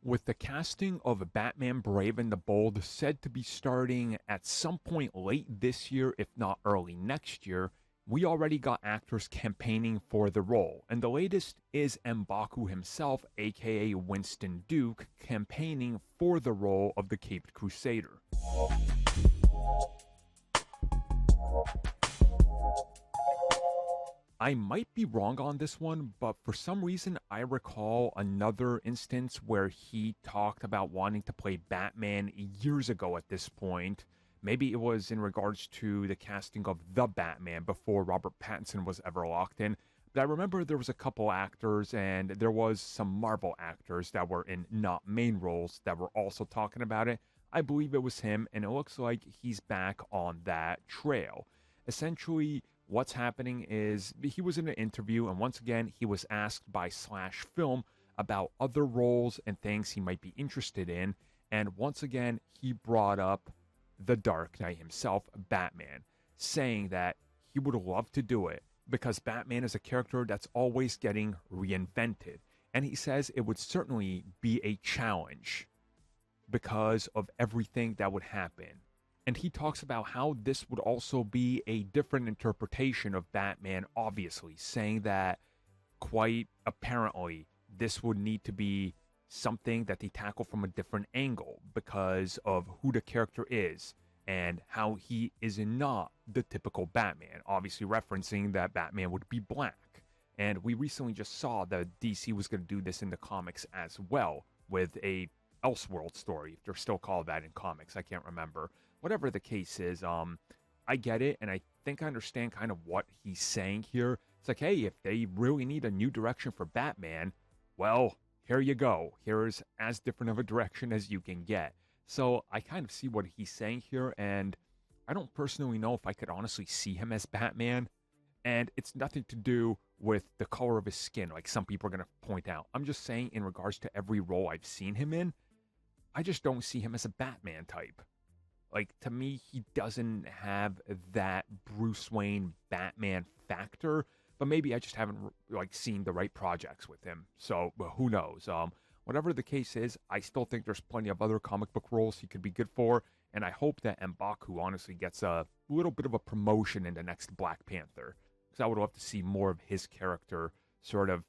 With the casting of Batman Brave and the Bold said to be starting at some point late this year, if not early next year, we already got actors campaigning for the role. And the latest is M'Baku himself, aka Winston Duke, campaigning for the role of the Caped Crusader. I might be wrong on this one, but for some reason I recall another instance where he talked about wanting to play Batman years ago at this point. Maybe it was in regards to the casting of the Batman before Robert Pattinson was ever locked in. But I remember there was a couple actors and there was some Marvel actors that were in not main roles that were also talking about it. I believe it was him, and it looks like he's back on that trail. Essentially, what's happening is he was in an interview, and once again, he was asked by Slash Film about other roles and things he might be interested in. And once again, he brought up the Dark Knight himself, Batman, saying that he would love to do it because Batman is a character that's always getting reinvented. And he says it would certainly be a challenge because of everything that would happen. And he talks about how this would also be a different interpretation of Batman, obviously, saying that quite apparently this would need to be something that they tackle from a different angle because of who the character is and how he is not the typical Batman, obviously referencing that Batman would be black. And we recently just saw that DC was going to do this in the comics as well with a Elseworlds story, if they're still called that in comics. I can't remember. Whatever the case is, I get it, and I think I understand kind of what he's saying here. It's like, hey, if they really need a new direction for Batman, well, here you go. Here's as different of a direction as you can get. So I kind of see what he's saying here, and I don't personally know if I could honestly see him as Batman. And it's nothing to do with the color of his skin, like some people are going to point out. I'm just saying, in regards to every role I've seen him in, I just don't see him as a Batman type. Like, to me, he doesn't have that Bruce Wayne Batman factor, but maybe I just haven't like seen the right projects with him. So who knows? Whatever the case is, I still think there's plenty of other comic book roles he could be good for, and I hope that M'Baku honestly gets a little bit of a promotion in the next Black Panther, because I would love to see more of his character sort of,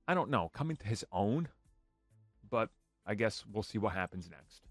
I don't know, come into his own, but I guess we'll see what happens next.